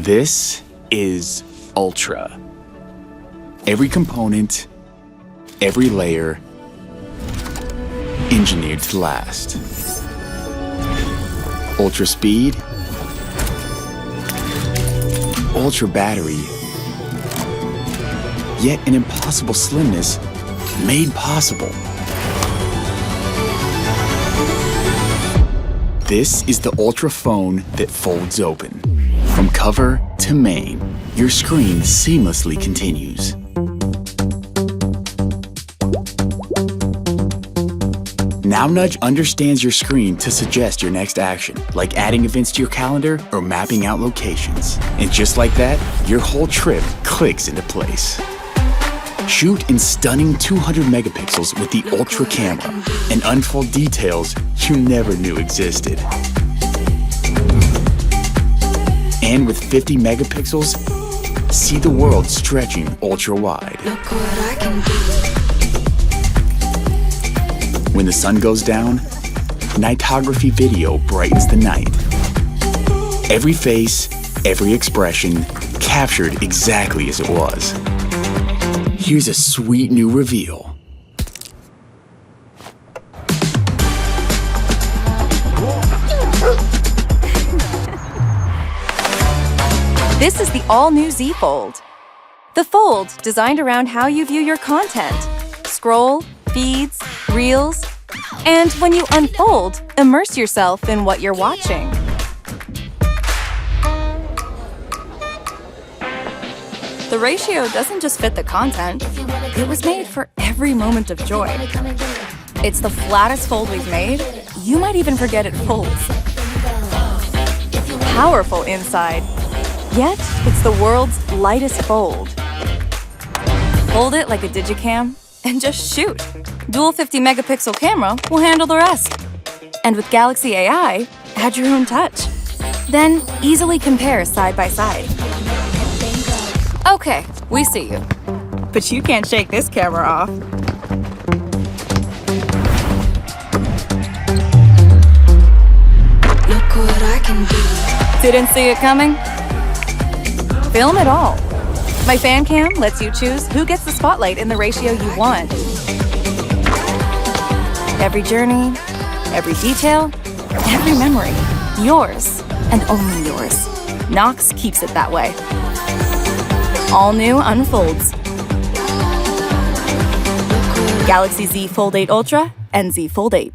This is Ultra. Every component, every layer, engineered to last. Ultra speed, ultra battery, yet an impossible slimness made possible. This is the Ultra phone that folds open. From cover to main, your screen seamlessly continues. Now Nudge understands your screen to suggest your next action, like adding events to your calendar or mapping out locations. And just like that, your whole trip clicks into place. Shoot in stunning 200 megapixels with the Ultra camera and unfold details you never knew existed. And with 50 megapixels, see the world stretching ultra wide. When the sun goes down, nightography video brightens the night. Every face, every expression, captured exactly as it was. Here's a sweet new reveal. This is the all-new Z Fold. The Fold, designed around how you view your content. Scroll, feeds, reels, and when you unfold, immerse yourself in what you're watching. The ratio doesn't just fit the content, it was made for every moment of joy. It's the flattest fold we've made, you might even forget it folds. Powerful inside, yet it's the world's lightest fold. Hold it like a digicam and just shoot. Dual 50 megapixel camera will handle the rest. And with Galaxy AI, add your own touch. Then easily compare side by side. Okay, we see you. But you can't shake this camera off. Look what I can do. Didn't see it coming? Film it all. My fan cam lets you choose who gets the spotlight in the ratio you want. Every journey, every detail, every memory. Yours, and only yours. Knox keeps it that way. All new unfolds. Galaxy Z Fold8 Ultra and Z Fold8.